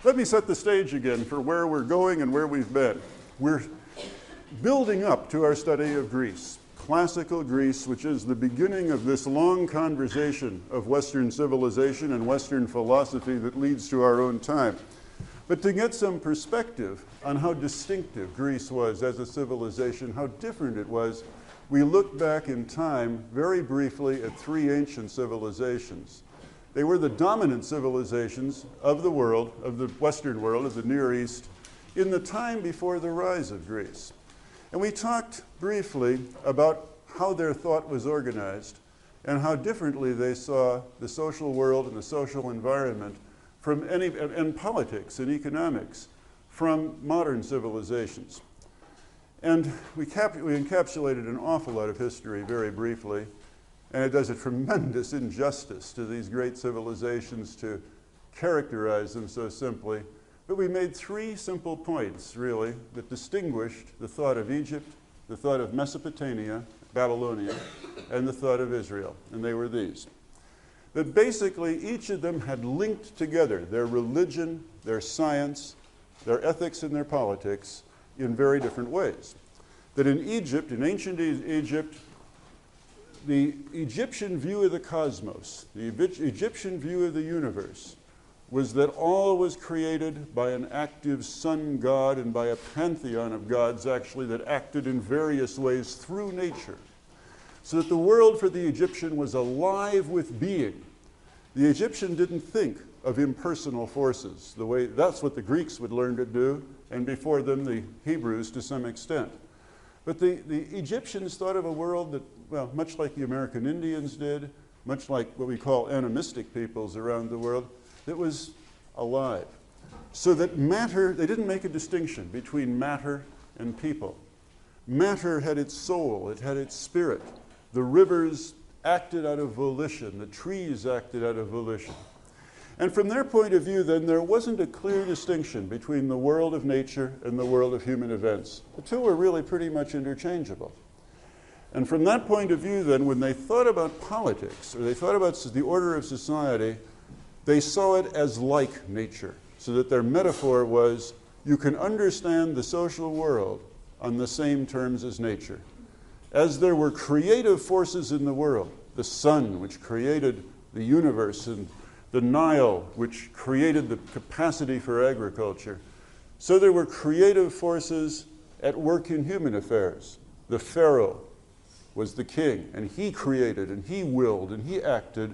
Let me set the stage again for where we're going and where we've been. We're building up to our study of Greece, classical Greece, which is the beginning of this long conversation of Western civilization and Western philosophy that leads to our own time. But to get some perspective on how distinctive Greece was as a civilization, how different it was, we look back in time very briefly at three ancient civilizations. They were the dominant civilizations of the world, of the Western world, of the Near East, in the time before the rise of Greece. And we talked briefly about how their thought was organized and how differently they saw the social world and the social environment and politics and economics from modern civilizations. And we encapsulated an awful lot of history very briefly, and it does a tremendous injustice to these great civilizations to characterize them so simply. But we made three simple points, really, that distinguished the thought of Egypt, the thought of Mesopotamia, Babylonia, and the thought of Israel. And they were these. That basically each of them had linked together their religion, their science, their ethics, and their politics in very different ways. That in Egypt, in ancient Egypt, the Egyptian view of the cosmos, the Egyptian view of the universe, was that all was created by an active sun god and by a pantheon of gods, actually, that acted in various ways through nature. So that the world for the Egyptian was alive with being. The Egyptian didn't think of impersonal forces, the way that's what the Greeks would learn to do, and before them the Hebrews to some extent. But the Egyptians thought of a world that, well, much like the American Indians did, much like what we call animistic peoples around the world, that was alive. So that matter, they didn't make a distinction between matter and people. Matter had its soul, it had its spirit. The rivers acted out of volition, the trees acted out of volition. And from their point of view, then, there wasn't a clear distinction between the world of nature and the world of human events. The two were really pretty much interchangeable. And from that point of view, then, when they thought about politics, or they thought about the order of society, they saw it as like nature, so that their metaphor was, you can understand the social world on the same terms as nature. As there were creative forces in the world, the sun, which created the universe, and the Nile, which created the capacity for agriculture, so there were creative forces at work in human affairs. The pharaoh was the king, and he created, and he willed, and he acted,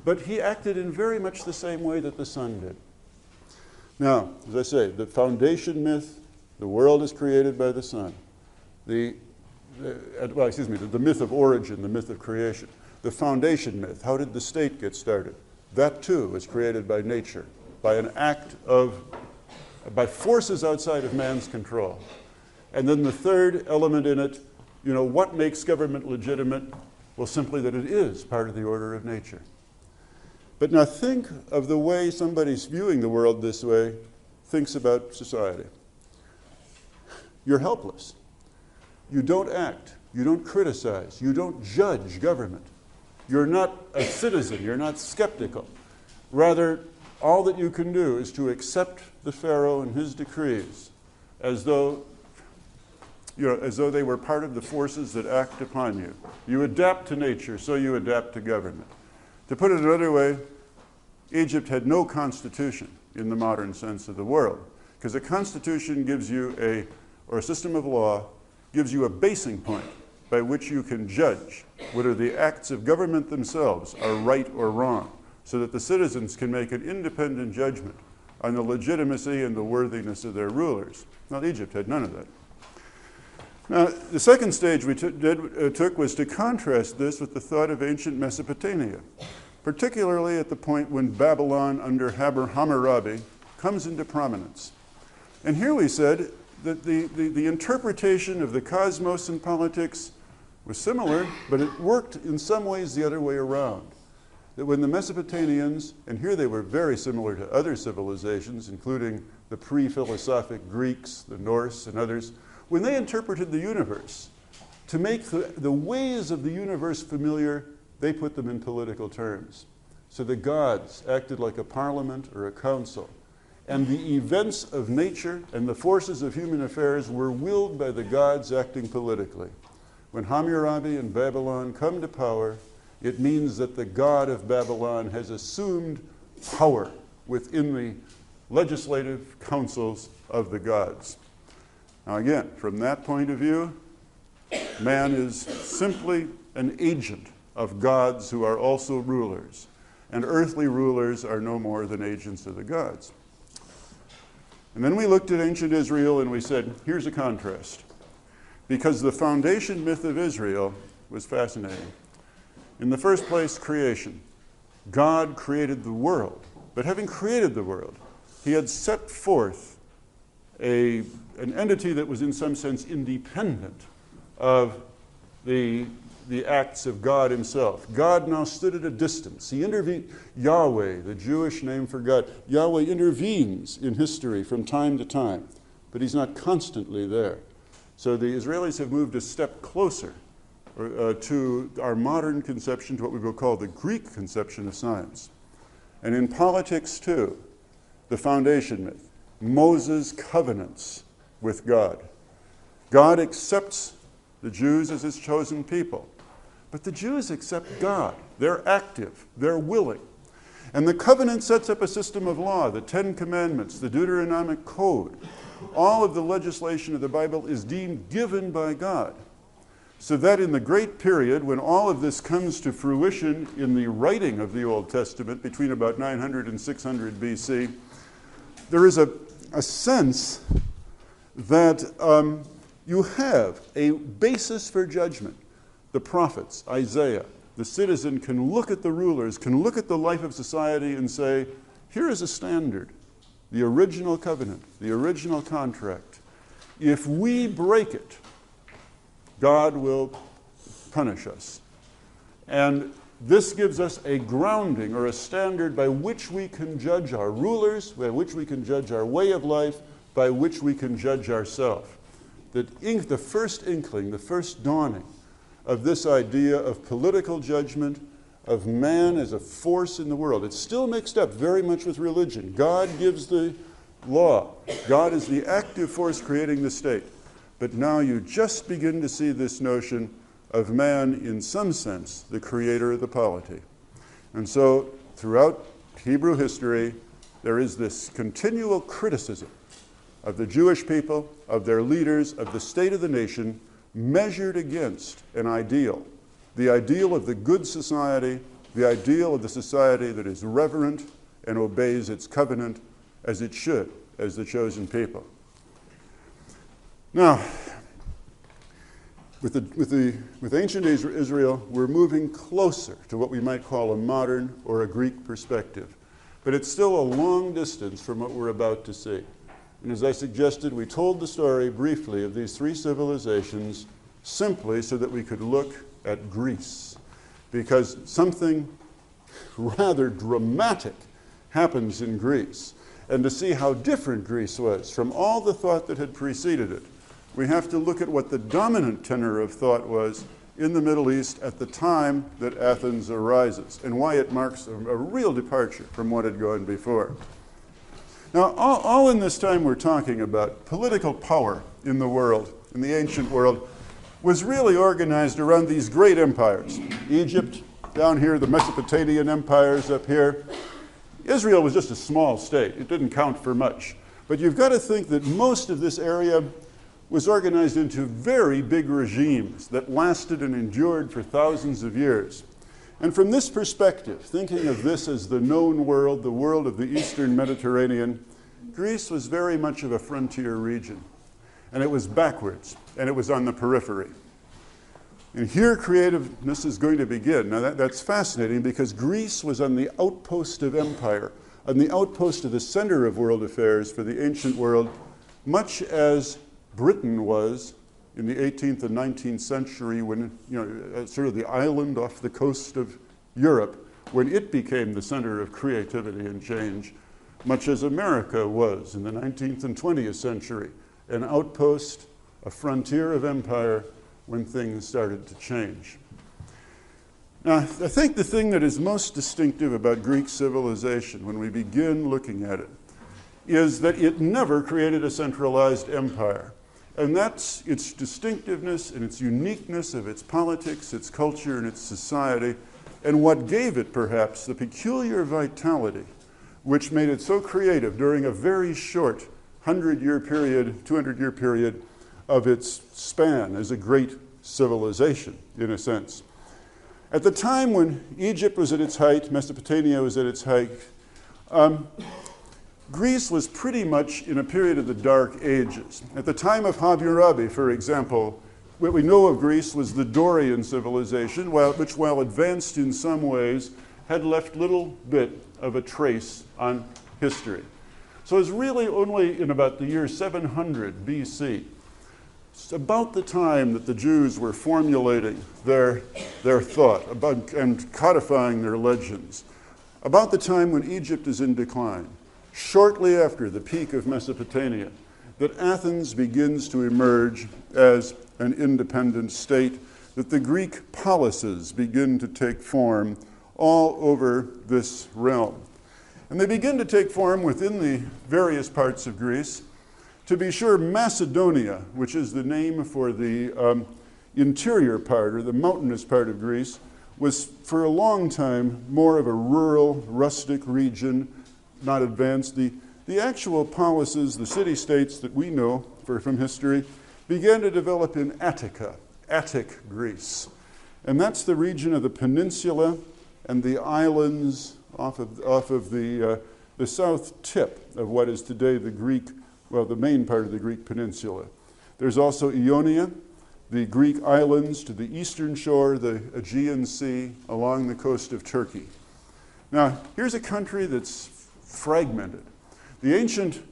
but he acted in very much the same way that the sun did. Now, as I say, the foundation myth, the world is created by the sun. The myth of origin, the myth of creation. The foundation myth, how did the state get started? That too was created by nature, by an act by forces outside of man's control. And then the third element in it, what makes government legitimate? Well, simply that it is part of the order of nature. But now think of the way somebody's viewing the world this way thinks about society. You're helpless. You don't act. You don't criticize. You don't judge government. You're not a citizen. You're not skeptical. Rather, all that you can do is to accept the pharaoh and his decrees as though they were part of the forces that act upon you. You adapt to nature, so you adapt to government. To put it another way, Egypt had no constitution in the modern sense of the word, because a constitution gives you a system of law gives you a basing point by which you can judge whether the acts of government themselves are right or wrong, so that the citizens can make an independent judgment on the legitimacy and the worthiness of their rulers. Now, Egypt had none of that. Now, the second stage we took was to contrast this with the thought of ancient Mesopotamia, particularly at the point when Babylon under Hammurabi comes into prominence. And here we said that the interpretation of the cosmos and politics was similar, but it worked in some ways the other way around. That when the Mesopotamians, and here they were very similar to other civilizations, including the pre-philosophic Greeks, the Norse, and others, when they interpreted the universe, to make the ways of the universe familiar, they put them in political terms. So the gods acted like a parliament or a council. and the events of nature and the forces of human affairs were willed by the gods acting politically. When Hammurabi in Babylon come to power, it means that the god of Babylon has assumed power within the legislative councils of the gods. Now again, from that point of view, man is simply an agent of gods who are also rulers, and earthly rulers are no more than agents of the gods. And then we looked at ancient Israel and we said, here's a contrast. Because the foundation myth of Israel was fascinating. In the first place, creation. God created the world. But having created the world, he had set forth an entity that was in some sense independent of the acts of God himself. God now stood at a distance. He intervened. Yahweh, the Jewish name for God, Yahweh intervenes in history from time to time, but he's not constantly there. So the Israelis have moved a step closer to our modern conception, to what we will call the Greek conception of science. And in politics too, the foundation myth, Moses covenants with God. God accepts the Jews as his chosen people. But the Jews accept God. They're active. They're willing. And the covenant sets up a system of law, the Ten Commandments, the Deuteronomic Code. All of the legislation of the Bible is deemed given by God. So that in the great period when all of this comes to fruition in the writing of the Old Testament between about 900 and 600 BC, there is a sense that you have a basis for judgment. The prophets, Isaiah, the citizen can look at the rulers, can look at the life of society and say, here is a standard, the original covenant, the original contract. If we break it, God will punish us. And this gives us a grounding or a standard by which we can judge our rulers, by which we can judge our way of life, by which we can judge ourselves. The first inkling, the first dawning of this idea of political judgment, of man as a force in the world. It's still mixed up very much with religion. God gives the law. God is the active force creating the state. But now you just begin to see this notion of man, in some sense, the creator of the polity. And so throughout Hebrew history, there is this continual criticism of the Jewish people, of their leaders, of the state of the nation, measured against an ideal, the ideal of the good society, the ideal of the society that is reverent and obeys its covenant as it should, as the chosen people. Now, with ancient Israel, we're moving closer to what we might call a modern or a Greek perspective. But it's still a long distance from what we're about to see. And as I suggested, we told the story briefly of these three civilizations simply so that we could look at Greece, because something rather dramatic happens in Greece. And to see how different Greece was from all the thought that had preceded it, we have to look at what the dominant tenor of thought was in the Middle East at the time that Athens arises, and why it marks a real departure from what had gone before. Now, all in this time we're talking about political power in the world, in the ancient world, was really organized around these great empires. Egypt, down here, the Mesopotamian empires up here. Israel was just a small state. It didn't count for much. But you've got to think that most of this area was organized into very big regimes that lasted and endured for thousands of years. And from this perspective, thinking of this as the known world, the world of the Eastern Mediterranean, Greece was very much of a frontier region. And it was backwards, and it was on the periphery. And here creativeness is going to begin. Now that's fascinating because Greece was on the outpost of empire, on the outpost of the center of world affairs for the ancient world, much as Britain was in the 18th and 19th century when, sort of the island off the coast of Europe, when it became the center of creativity and change, much as America was in the 19th and 20th century, an outpost, a frontier of empire when things started to change. Now, I think the thing that is most distinctive about Greek civilization when we begin looking at it is that it never created a centralized empire. And that's its distinctiveness and its uniqueness of its politics, its culture, and its society, and what gave it, perhaps, the peculiar vitality which made it so creative during a very short 100-year period, 200-year period of its span as a great civilization, in a sense. At the time when Egypt was at its height, Mesopotamia was at its height, Greece was pretty much in a period of the Dark Ages. At the time of Hammurabi, for example, what we know of Greece was the Dorian civilization, which, while advanced in some ways, had left little bit of a trace on history. So it was really only in about the year 700 BC, about the time that the Jews were formulating their thought about, and codifying their legends, about the time when Egypt is in decline, shortly after the peak of Mesopotamia, that Athens begins to emerge as an independent state, that the Greek polises begin to take form all over this realm. And they begin to take form within the various parts of Greece. To be sure, Macedonia, which is the name for the interior part, or the mountainous part of Greece, was for a long time more of a rural, rustic region, not advanced. The actual polises, the city-states that we know from history, began to develop in Attica, Attic Greece. And that's the region of the peninsula and the islands off of the south tip of what is today the Greek, well, the main part of the Greek peninsula. There's also Ionia, the Greek islands to the eastern shore, the Aegean Sea, along the coast of Turkey. Now, here's a country that's fragmented. The ancient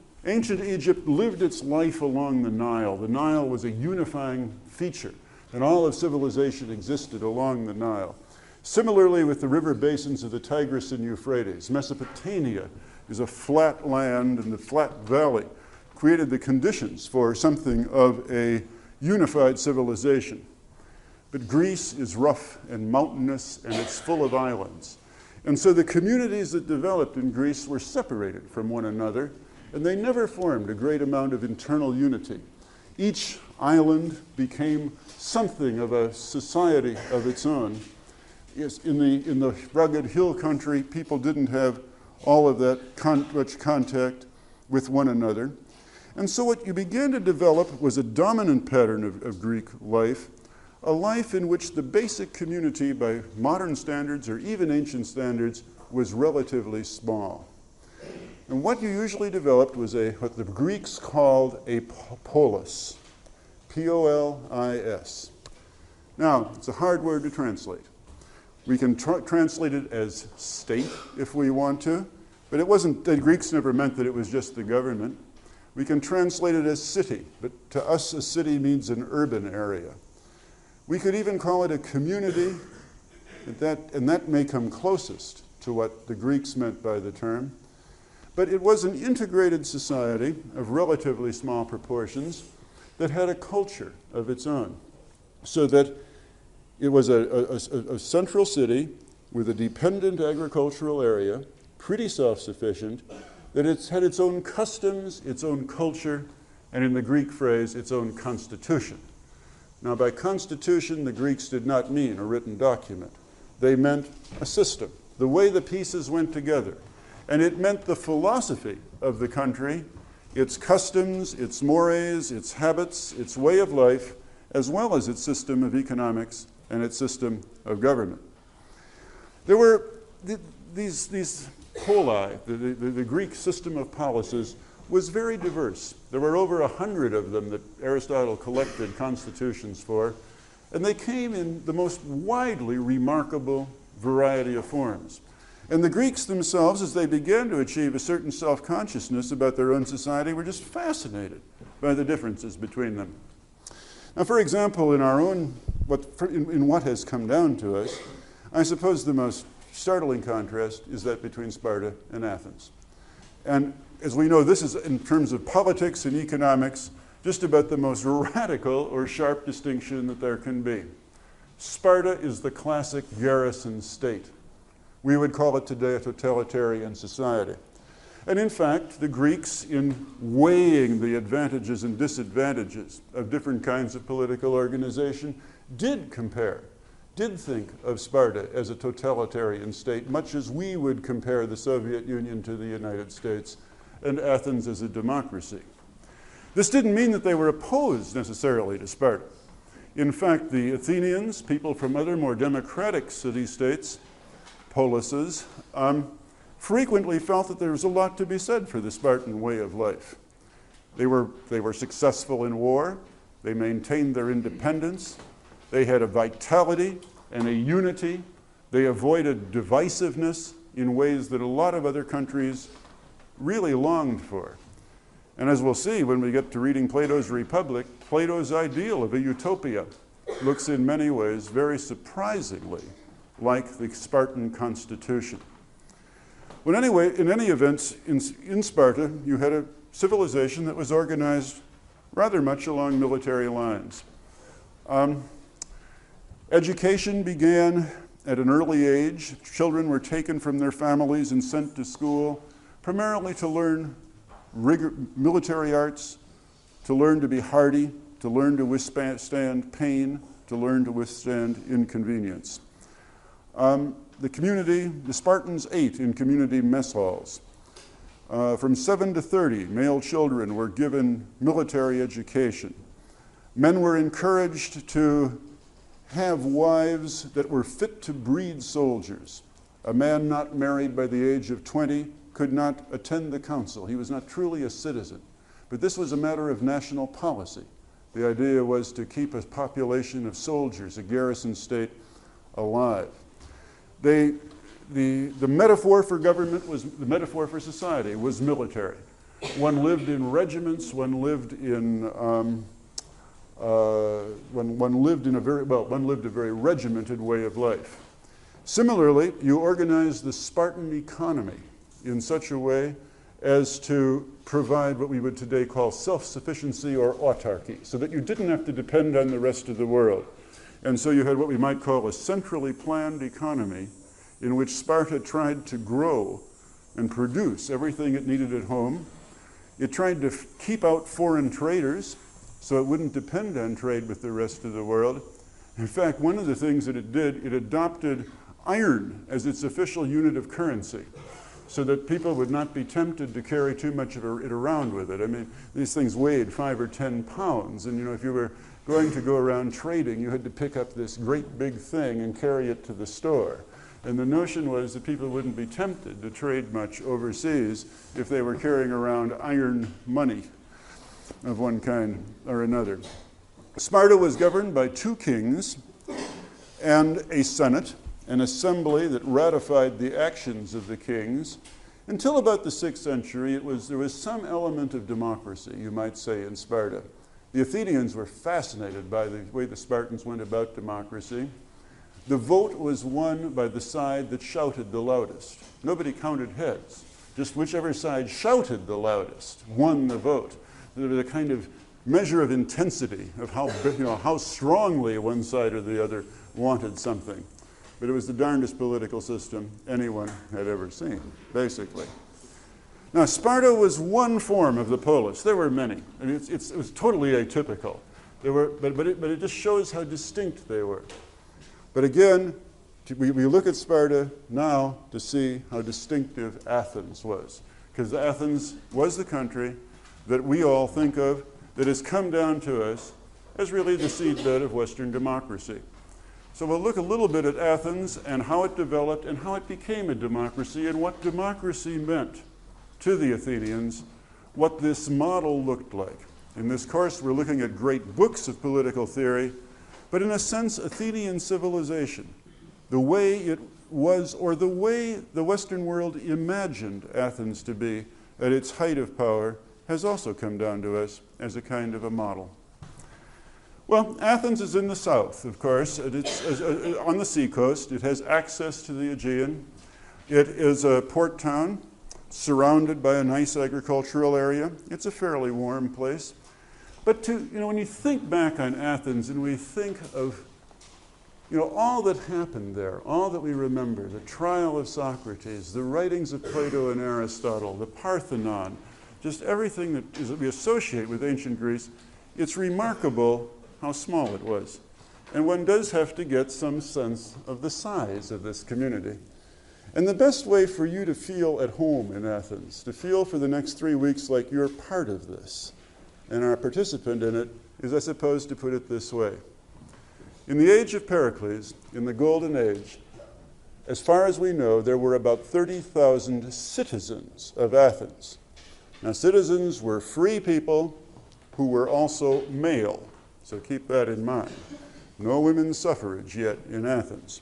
Egypt lived its life along the Nile. The Nile was a unifying feature, and all of civilization existed along the Nile. Similarly, with the river basins of the Tigris and Euphrates, Mesopotamia is a flat land, and the flat valley created the conditions for something of a unified civilization. But Greece is rough and mountainous, and it's full of islands. And so the communities that developed in Greece were separated from one another, and they never formed a great amount of internal unity. Each island became something of a society of its own. Yes, in the rugged hill country, people didn't have all of that much contact with one another. And so what you began to develop was a dominant pattern of Greek life, a life in which the basic community, by modern standards or even ancient standards, was relatively small. And what you usually developed was what the Greeks called a polis, P-O-L-I-S. Now, it's a hard word to translate. We can translate it as state if we want to, but it wasn't, the Greeks never meant that it was just the government. We can translate it as city, but to us a city means an urban area. We could even call it a community, and that may come closest to what the Greeks meant by the term. But it was an integrated society of relatively small proportions that had a culture of its own, so that it was a central city with a dependent agricultural area, pretty self-sufficient, that it had its own customs, its own culture, and in the Greek phrase, its own constitution. Now, by constitution, the Greeks did not mean a written document. They meant a system, the way the pieces went together. And it meant the philosophy of the country, its customs, its mores, its habits, its way of life, as well as its system of economics and its system of government. There were these poli, the Greek system of policies, was very diverse. There were over 100 of them that Aristotle collected constitutions for, and they came in the most widely remarkable variety of forms. And the Greeks themselves, as they began to achieve a certain self-consciousness about their own society, were just fascinated by the differences between them. Now, for example, in our own, what has come down to us, I suppose the most startling contrast is that between Sparta and Athens. And as we know, this is, in terms of politics and economics, just about the most radical or sharp distinction that there can be. Sparta is the classic garrison state. We would call it today a totalitarian society. And in fact, the Greeks, in weighing the advantages and disadvantages of different kinds of political organization, did compare, did think of Sparta as a totalitarian state, much as we would compare the Soviet Union to the United States and Athens as a democracy. This didn't mean that they were opposed necessarily to Sparta. In fact, the Athenians, people from other more democratic city-states, polises, frequently felt that there was a lot to be said for the Spartan way of life. They were successful in war. They maintained their independence. They had a vitality and a unity. They avoided divisiveness in ways that a lot of other countries really longed for. And as we'll see when we get to reading Plato's Republic, Plato's ideal of a utopia looks in many ways very surprisingly like the Spartan constitution. Well, anyway, in any event, in Sparta, you had a civilization that was organized rather much along military lines. Education began at an early age. Children were taken from their families and sent to school, primarily to learn military arts, to learn to be hardy, to learn to withstand pain, to learn to withstand inconvenience. The community, the Spartans ate in community mess halls. From 7 to 30, male children were given military education. Men were encouraged to have wives that were fit to breed soldiers. A man not married by the age of 20 could not attend the council. He was not truly a citizen. But this was a matter of national policy. The idea was to keep a population of soldiers, a garrison state, alive. The metaphor for government was, the metaphor for society was military. One lived in regiments, one lived a very regimented way of life. Similarly, you organized the Spartan economy in such a way as to provide what we would today call self-sufficiency or autarky, so that you didn't have to depend on the rest of the world. And so you had what we might call a centrally planned economy in which Sparta tried to grow and produce everything it needed at home. It tried to keep out foreign traders so it wouldn't depend on trade with the rest of the world. In fact, one of the things that it did, it adopted iron as its official unit of currency so that people would not be tempted to carry too much of it around with it. I mean, these things weighed 5 or 10 pounds, and if you were going to go around trading, you had to pick up this great big thing and carry it to the store. And the notion was that people wouldn't be tempted to trade much overseas if they were carrying around iron money of one kind or another. Sparta was governed by 2 kings and a senate, an assembly that ratified the actions of the kings. Until about the 6th century, there was some element of democracy, you might say, in Sparta. The Athenians were fascinated by the way the Spartans went about democracy. The vote was won by the side that shouted the loudest. Nobody counted heads. Just whichever side shouted the loudest won the vote. There was a kind of measure of intensity of how strongly one side or the other wanted something. But it was the darndest political system anyone had ever seen, basically. Now, Sparta was one form of the polis. There were many. I mean, it was totally atypical. But it just shows how distinct they were. But again, we look at Sparta now to see how distinctive Athens was. Because Athens was the country that we all think of that has come down to us as really the seedbed of Western democracy. So we'll look a little bit at Athens and how it developed and how it became a democracy and what democracy meant to the Athenians, what this model looked like. In this course, we're looking at great books of political theory, but in a sense, Athenian civilization, the way it was, or the way the Western world imagined Athens to be at its height of power, has also come down to us as a kind of a model. Well, Athens is in the south, of course. It's on the seacoast. It has access to the Aegean. It is a port town surrounded by a nice agricultural area. It's a fairly warm place. But when you think back on Athens and we think of You know, all that happened there, all that we remember, the trial of Socrates, the writings of Plato and Aristotle, the Parthenon, just everything that we associate with ancient Greece, it's remarkable how small it was. And one does have to get some sense of the size of this community. And the best way for you to feel at home in Athens, to feel for the next 3 weeks like you're part of this and are a participant in it, is, I suppose, to put it this way. In the age of Pericles, in the Golden Age, as far as we know, there were about 30,000 citizens of Athens. Now, citizens were free people who were also male, so keep that in mind. No women's suffrage yet in Athens.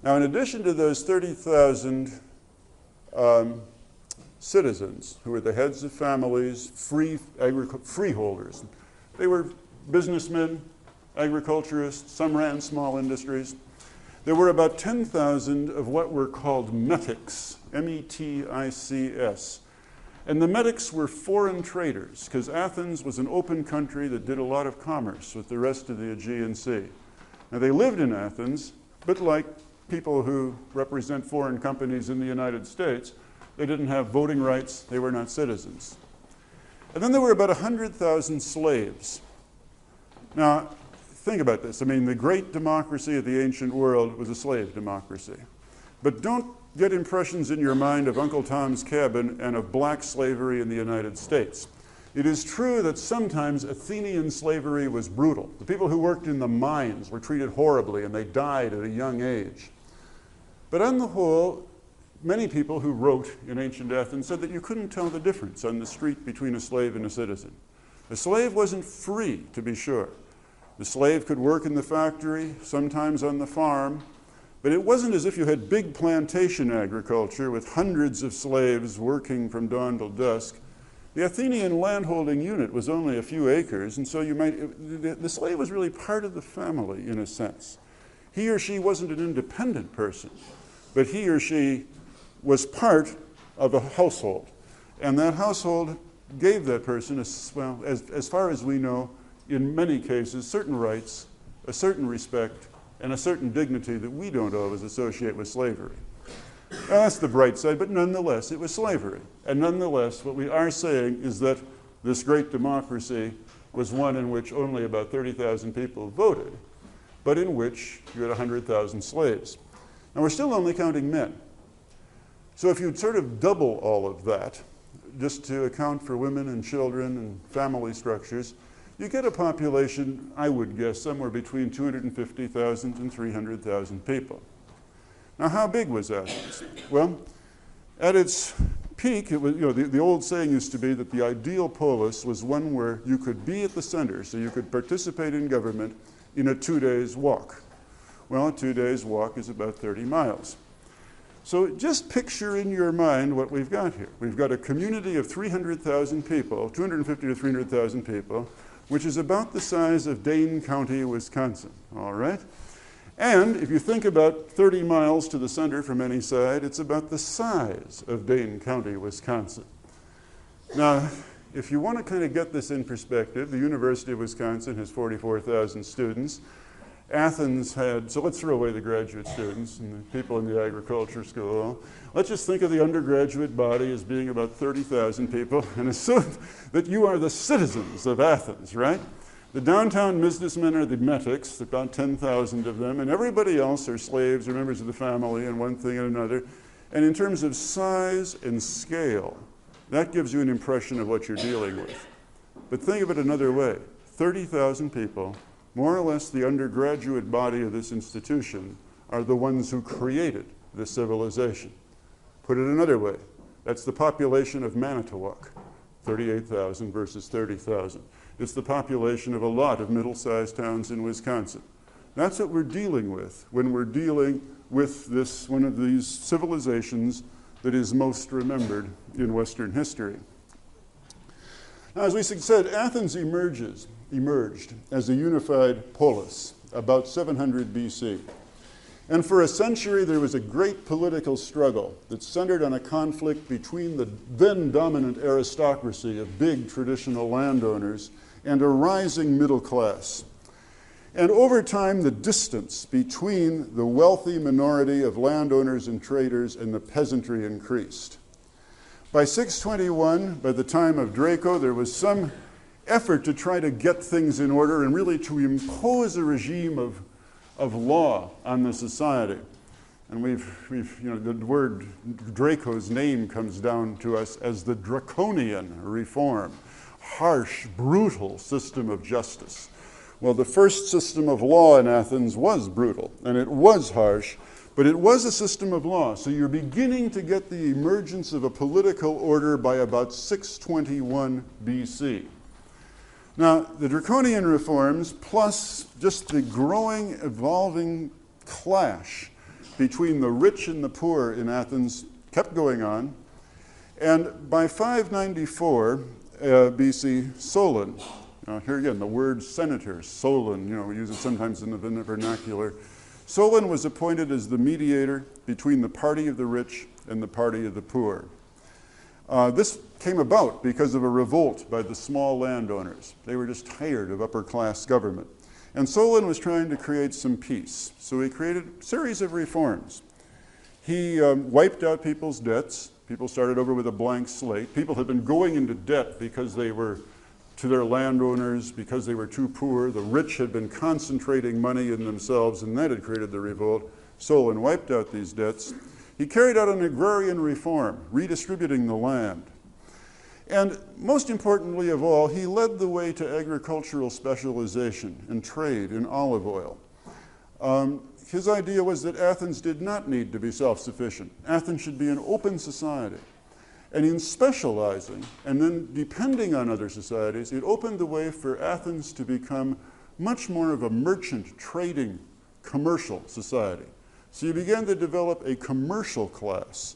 Now, in addition to those 30,000 citizens who were the heads of families, freeholders, they were businessmen, agriculturists, some ran small industries. There were about 10,000 of what were called metics, M-E-T-I-C-S. And the metics were foreign traders, because Athens was an open country that did a lot of commerce with the rest of the Aegean Sea. Now, they lived in Athens, but like people who represent foreign companies in the United States, they didn't have voting rights, they were not citizens. And then there were about 100,000 slaves. Now, think about this. I mean, the great democracy of the ancient world was a slave democracy. But don't get impressions in your mind of Uncle Tom's Cabin and of black slavery in the United States. It is true that sometimes Athenian slavery was brutal. The people who worked in the mines were treated horribly and they died at a young age. But on the whole, many people who wrote in ancient Athens said that you couldn't tell the difference on the street between a slave and a citizen. A slave wasn't free, to be sure. The slave could work in the factory, sometimes on the farm, but it wasn't as if you had big plantation agriculture with hundreds of slaves working from dawn till dusk. The Athenian landholding unit was only a few acres, and so the slave was really part of the family in a sense. He or she wasn't an independent person, but he or she was part of a household. And that household gave that person, as far as we know, in many cases, certain rights, a certain respect, and a certain dignity that we don't always associate with slavery. Now, that's the bright side, but nonetheless, it was slavery. And nonetheless, what we are saying is that this great democracy was one in which only about 30,000 people voted, but in which you had 100,000 slaves. Now, we're still only counting men. So if you'd sort of double all of that, just to account for women and children and family structures, you get a population, I would guess, somewhere between 250,000 and 300,000 people. Now, how big was Athens? Well, at its peak, it was, the old saying used to be that the ideal polis was one where you could be at the center, so you could participate in government in a 2 days walk. Well, a 2 days walk is about 30 miles. So just picture in your mind what we've got here. We've got a community of 300,000 people, 250 to 300,000 people, which is about the size of Dane County, Wisconsin, all right? And if you think about 30 miles to the center from any side, it's about the size of Dane County, Wisconsin. Now, if you want to kind of get this in perspective, the University of Wisconsin has 44,000 students. Athens had, so let's throw away the graduate students and the people in the agriculture school. Let's just think of the undergraduate body as being about 30,000 people and assume that you are the citizens of Athens, right? The downtown businessmen are the metics, about 10,000 of them, and everybody else are slaves or members of the family and one thing and another. And in terms of size and scale, that gives you an impression of what you're dealing with. But think of it another way. 30,000 people, more or less the undergraduate body of this institution, are the ones who created this civilization. Put it another way, that's the population of Manitowoc, 38,000 versus 30,000. It's the population of a lot of middle-sized towns in Wisconsin. That's what we're dealing with when we're dealing with this, one of these civilizations that is most remembered in Western history. Now, as we said, Athens emerged as a unified polis about 700 BC. And for a century, there was a great political struggle that centered on a conflict between the then dominant aristocracy of big traditional landowners and a rising middle class. And over time, the distance between the wealthy minority of landowners and traders and the peasantry increased. By 621, by the time of Draco, there was some effort to try to get things in order and really to impose a regime of law on the society. And the word Draco's name comes down to us as the draconian reform, harsh, brutal system of justice. Well, the first system of law in Athens was brutal, and it was harsh, but it was a system of law. So you're beginning to get the emergence of a political order by about 621 BC. Now, the draconian reforms, plus just the growing, evolving clash between the rich and the poor in Athens, kept going on. And by 594 BC, Solon, here again, the word senator, Solon, we use it sometimes in the vernacular. Solon was appointed as the mediator between the party of the rich and the party of the poor. This came about because of a revolt by the small landowners. They were just tired of upper-class government. And Solon was trying to create some peace. So he created a series of reforms. He wiped out people's debts. People started over with a blank slate. People had been going into debt because they were to their landowners, because they were too poor. The rich had been concentrating money in themselves, and that had created the revolt. Solon wiped out these debts. He carried out an agrarian reform, redistributing the land. And most importantly of all, he led the way to agricultural specialization and trade in olive oil. His idea was that Athens did not need to be self-sufficient. Athens should be an open society. And in specializing and then depending on other societies, it opened the way for Athens to become much more of a merchant, trading, commercial society. So you began to develop a commercial class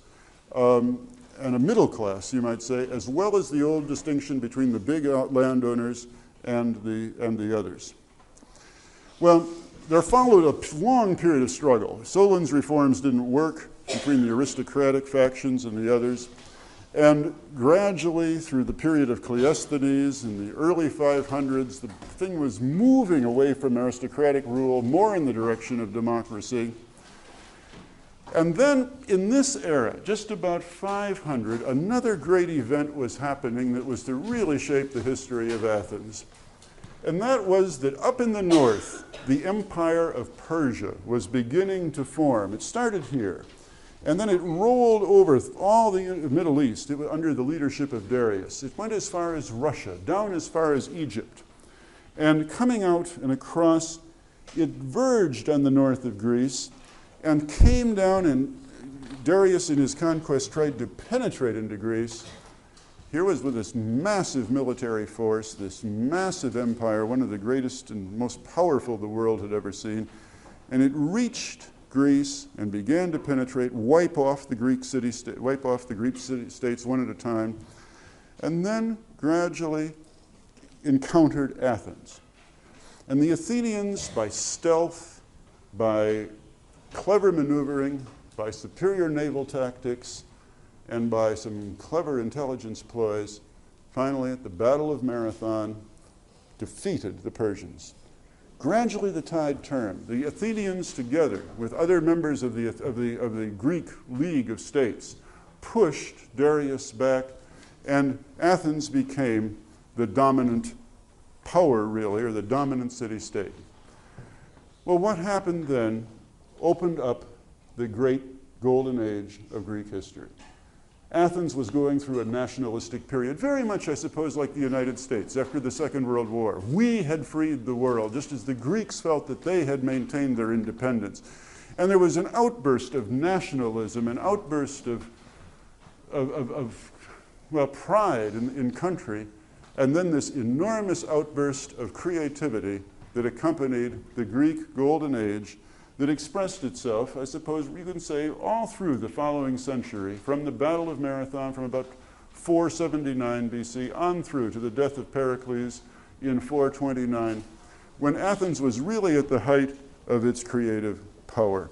and a middle class, you might say, as well as the old distinction between the big landowners and the others. Well, there followed a long period of struggle. Solon's reforms didn't work between the aristocratic factions and the others. And gradually, through the period of Kleisthenes in the early 500s, the thing was moving away from aristocratic rule, more in the direction of democracy. And then, in this era, just about 500, another great event was happening that was to really shape the history of Athens. And that was that up in the north, the empire of Persia was beginning to form. It started here. And then it rolled over all the Middle East under the leadership of Darius. It went as far as Russia, down as far as Egypt. And coming out and across, it verged on the north of Greece and came down, and Darius in his conquest tried to penetrate into Greece. Here was with this massive military force, this massive empire, one of the greatest and most powerful the world had ever seen. And it reached Greece and began to penetrate, wipe off the Greek states one at a time, and then gradually encountered Athens. And the Athenians, by stealth, by clever maneuvering, by superior naval tactics, and by some clever intelligence ploys, finally at the Battle of Marathon, defeated the Persians. Gradually the tide turned. The Athenians, together with other members of the Greek League of States, pushed Darius back, and Athens became the dominant power, really, or the dominant city-state. Well, what happened then opened up the great golden age of Greek history. Athens was going through a nationalistic period, very much, I suppose, like the United States after the Second World War. We had freed the world, just as the Greeks felt that they had maintained their independence. And there was an outburst of nationalism, an outburst of pride in country, and then this enormous outburst of creativity that accompanied the Greek Golden Age, that expressed itself, I suppose you can say, all through the following century, from the Battle of Marathon, from about 479 BC on through to the death of Pericles in 429, when Athens was really at the height of its creative power.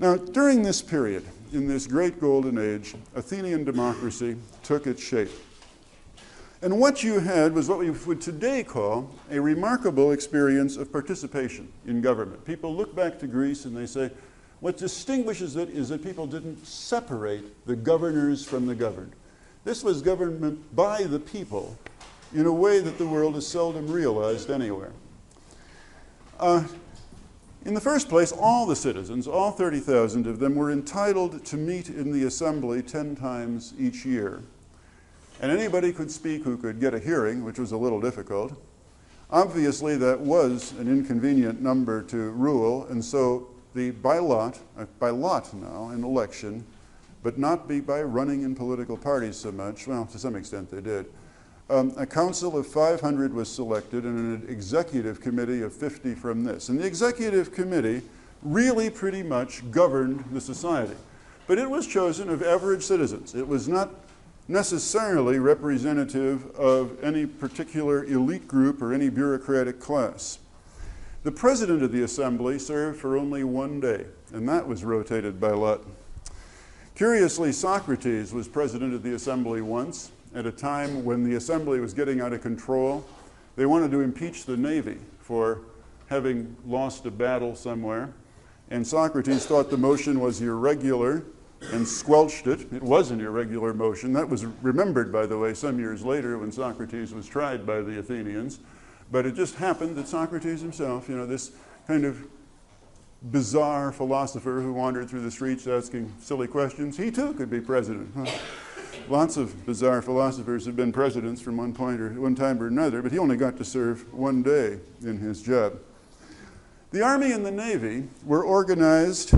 Now, during this period, in this great golden age, Athenian democracy took its shape. And what you had was what we would today call a remarkable experience of participation in government. People look back to Greece and they say, what distinguishes it is that people didn't separate the governors from the governed. This was government by the people in a way that the world has seldom realized anywhere. In the first place, all the citizens, all 30,000 of them, were entitled to meet in the assembly 10 times each year. And anybody could speak who could get a hearing, which was a little difficult. Obviously, that was an inconvenient number to rule, and so by lot now, an election, but not by running in political parties so much. Well, to some extent they did. A council of 500 was selected and an executive committee of 50 from this. And the executive committee really pretty much governed the society. But it was chosen of average citizens. It was not necessarily representative of any particular elite group or any bureaucratic class. The president of the assembly served for only 1 day, and that was rotated by lot. Curiously, Socrates was president of the assembly once, at a time when the assembly was getting out of control. They wanted to impeach the Navy for having lost a battle somewhere, and Socrates thought the motion was irregular and squelched it. It was an irregular motion. That was remembered, by the way, some years later when Socrates was tried by the Athenians. But it just happened that Socrates himself, this kind of bizarre philosopher who wandered through the streets asking silly questions, he too could be president. Lots of bizarre philosophers have been presidents from one time or another, but he only got to serve 1 day in his job. The Army and the Navy were organized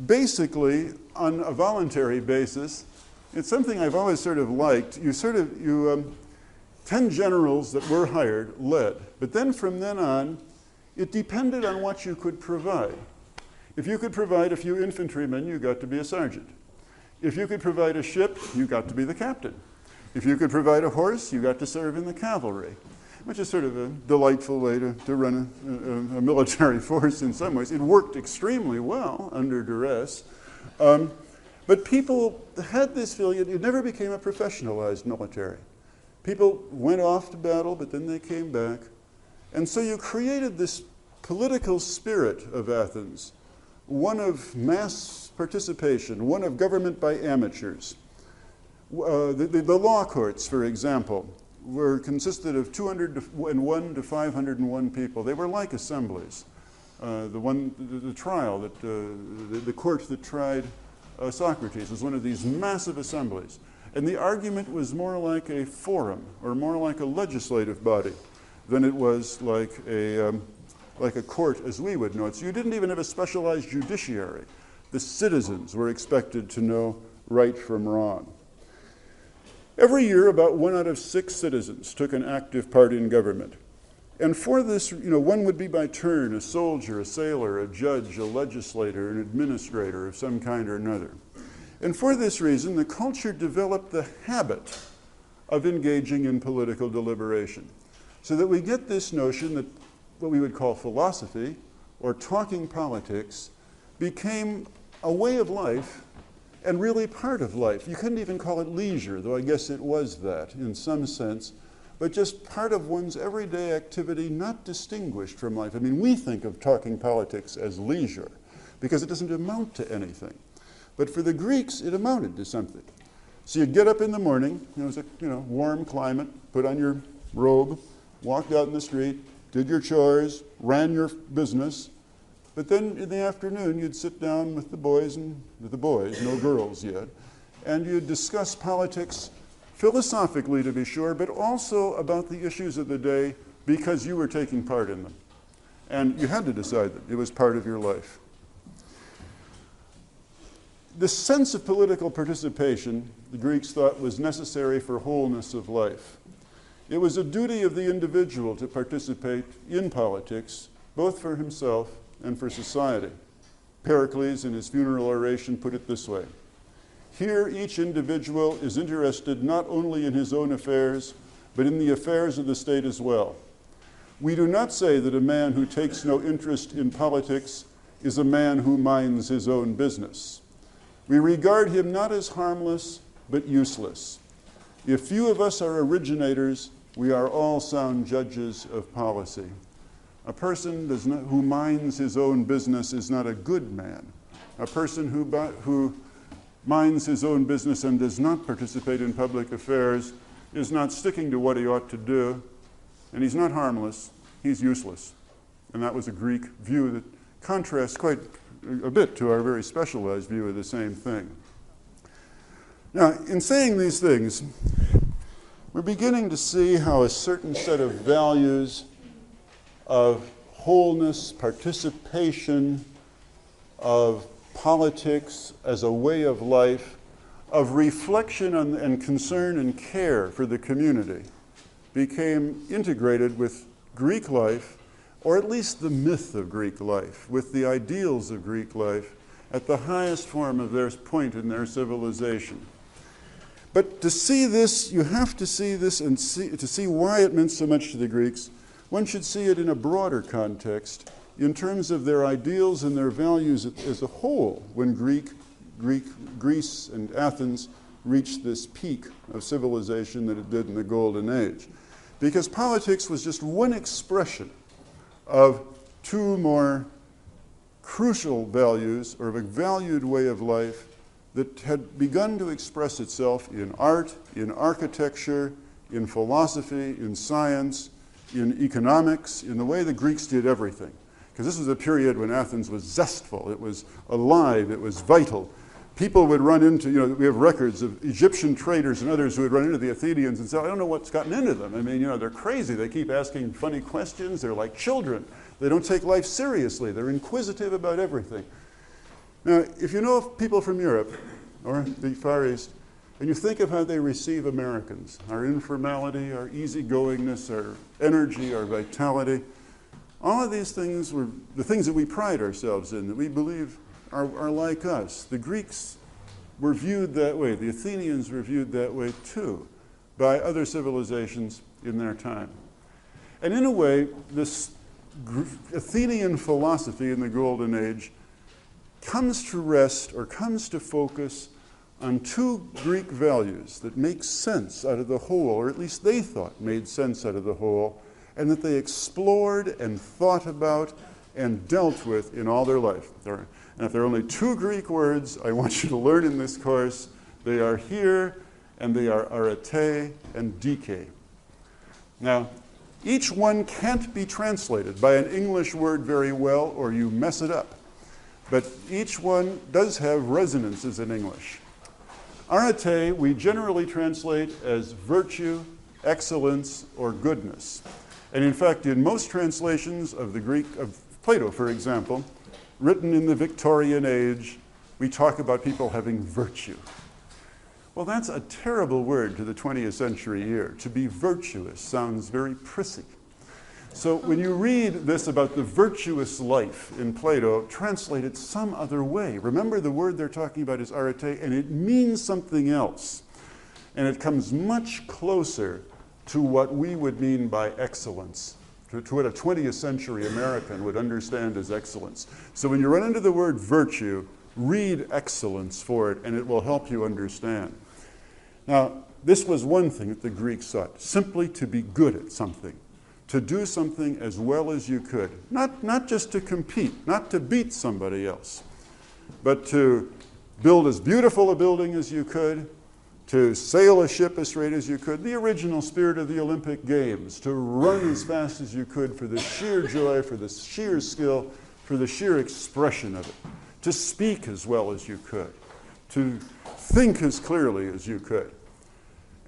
basically on a voluntary basis. It's something I've always sort of liked. 10 generals that were hired led, but then from then on, it depended on what you could provide. If you could provide a few infantrymen, you got to be a sergeant. If you could provide a ship, you got to be the captain. If you could provide a horse, you got to serve in the cavalry, which is sort of a delightful way to run a military force in some ways. It worked extremely well under duress. But people had this feeling, it never became a professionalized military. People went off to battle, but then they came back. And so you created this political spirit of Athens, one of mass participation, one of government by amateurs. The law courts, for example, consisted of 201 to 501 people. They were like assemblies. The trial, the court that tried Socrates was one of these massive assemblies. And the argument was more like a forum or more like a legislative body than it was like a court as we would know it. So you didn't even have a specialized judiciary. The citizens were expected to know right from wrong. Every year, about 1 out of 6 citizens took an active part in government. And for this, one would be by turn, a soldier, a sailor, a judge, a legislator, an administrator of some kind or another. And for this reason, the culture developed the habit of engaging in political deliberation. So that we get this notion that what we would call philosophy or talking politics became a way of life and really part of life. You couldn't even call it leisure, though I guess it was that in some sense, but just part of one's everyday activity, not distinguished from life. I mean, we think of talking politics as leisure because it doesn't amount to anything. But for the Greeks, it amounted to something. So you'd get up in the morning, it was a warm climate, put on your robe, walked out in the street, did your chores, ran your business, but then in the afternoon you'd sit down with the boys, no girls yet, and you'd discuss politics philosophically to be sure, but also about the issues of the day because you were taking part in them. And you had to decide that it was part of your life. The sense of political participation, the Greeks thought, was necessary for wholeness of life. It was a duty of the individual to participate in politics, both for himself and for society. Pericles, in his funeral oration, put it this way: "Here each individual is interested not only in his own affairs, but in the affairs of the state as well. We do not say that a man who takes no interest in politics is a man who minds his own business. We regard him not as harmless, but useless. If few of us are originators, we are all sound judges of policy. A person who minds his own business is not a good man. A person who minds his own business and does not participate in public affairs is not sticking to what he ought to do, and he's not harmless, he's useless. And that was a Greek view that contrasts quite a bit to our very specialized view of the same thing. Now, in saying these things, we're beginning to see how a certain set of values of wholeness, participation, of politics as a way of life, of reflection and concern and care for the community became integrated with Greek life, or at least the myth of Greek life, with the ideals of Greek life at the highest form of their point in their civilization. But to see this, you have to see this, and to see why it meant so much to the Greeks, one should see it in a broader context, in terms of their ideals and their values as a whole, when Greece and Athens reached this peak of civilization that it did in the Golden Age. Because politics was just one expression of two more crucial values, or of a valued way of life that had begun to express itself in art, in architecture, in philosophy, in science, in economics, in the way the Greeks did everything. Because this was a period when Athens was zestful, it was alive, it was vital. People would run into, we have records of Egyptian traders and others who would run into the Athenians and say, I don't know what's gotten into them. I mean, they're crazy. They keep asking funny questions. They're like children. They don't take life seriously. They're inquisitive about everything. Now, if you know people from Europe or the Far East, and you think of how they receive Americans, our informality, our easygoingness, our energy, our vitality, all of these things were the things that we pride ourselves in, that we believe are like us. The Greeks were viewed that way. The Athenians were viewed that way too by other civilizations in their time. And in a way, this Athenian philosophy in the Golden Age comes to rest or comes to focus on two Greek values that make sense out of the whole, or at least they thought made sense out of the whole, and that they explored and thought about and dealt with in all their life. And if there are only two Greek words I want you to learn in this course, they are here, and they are arête and dike. Now, each one can't be translated by an English word very well, or you mess it up. But each one does have resonances in English. Arête we generally translate as virtue, excellence, or goodness. And in fact, in most translations of the Greek, of Plato, for example, written in the Victorian age, we talk about people having virtue. Well, that's a terrible word to the 20th century ear. To be virtuous sounds very prissy. So when you read this about the virtuous life in Plato, translate it some other way. Remember, the word they're talking about is arête, and it means something else. And it comes much closer to what we would mean by excellence, to what a 20th century American would understand as excellence. So when you run into the word virtue, read excellence for it, and it will help you understand. Now, this was one thing that the Greeks sought, simply to be good at something, to do something as well as you could. Not just to compete, not to beat somebody else, but to build as beautiful a building as you could, to sail a ship as straight as you could, the original spirit of the Olympic Games, to run as fast as you could for the sheer joy, for the sheer skill, for the sheer expression of it, to speak as well as you could, to think as clearly as you could.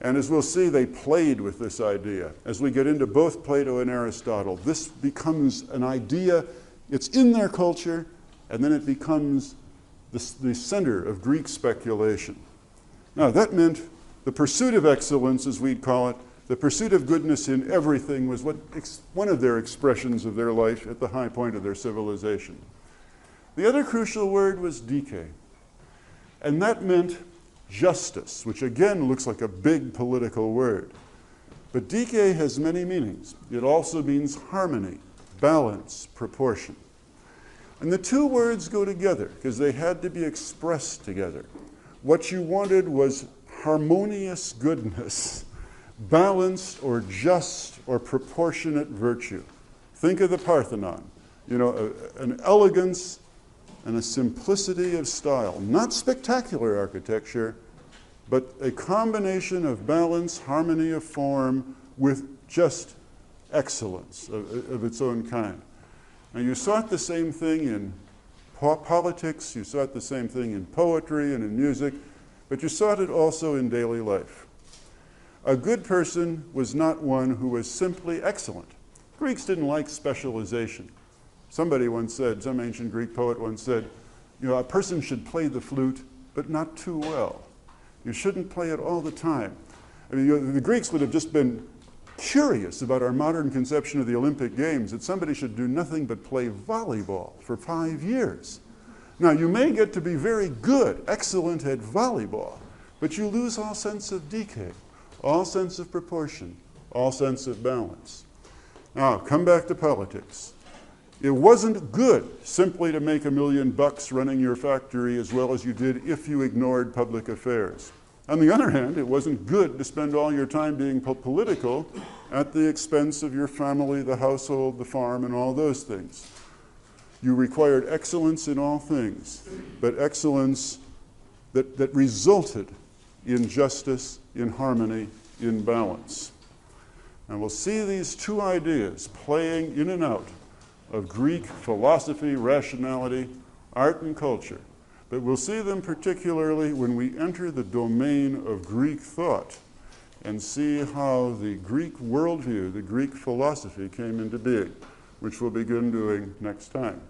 And as we'll see, they played with this idea. As we get into both Plato and Aristotle, this becomes an idea, it's in their culture, and then it becomes the center of Greek speculation. Now, that meant the pursuit of excellence, as we'd call it, the pursuit of goodness in everything was one of their expressions of their life at the high point of their civilization. The other crucial word was dike, and that meant justice, which again looks like a big political word. But dike has many meanings. It also means harmony, balance, proportion. And the two words go together because they had to be expressed together. What you wanted was harmonious goodness, balanced or just or proportionate virtue. Think of the Parthenon, an elegance and a simplicity of style, not spectacular architecture, but a combination of balance, harmony of form with just excellence of its own kind. Now, you sought the same thing in politics, you sought the same thing in poetry and in music, but you sought it also in daily life. A good person was not one who was simply excellent. Greeks didn't like specialization. Somebody once said, some ancient Greek poet once said, a person should play the flute, but not too well. You shouldn't play it all the time. I mean, the Greeks would have just been curious about our modern conception of the Olympic Games, that somebody should do nothing but play volleyball for 5 years. Now, you may get to be very good, excellent at volleyball, but you lose all sense of dike, all sense of proportion, all sense of balance. Now, come back to politics. It wasn't good simply to make $1 million running your factory as well as you did if you ignored public affairs. On the other hand, it wasn't good to spend all your time being political at the expense of your family, the household, the farm, and all those things. You required excellence in all things, but excellence that resulted in justice, in harmony, in balance. And we'll see these two ideas playing in and out of Greek philosophy, rationality, art, and culture. But we'll see them particularly when we enter the domain of Greek thought and see how the Greek worldview, the Greek philosophy came into being, which we'll begin doing next time.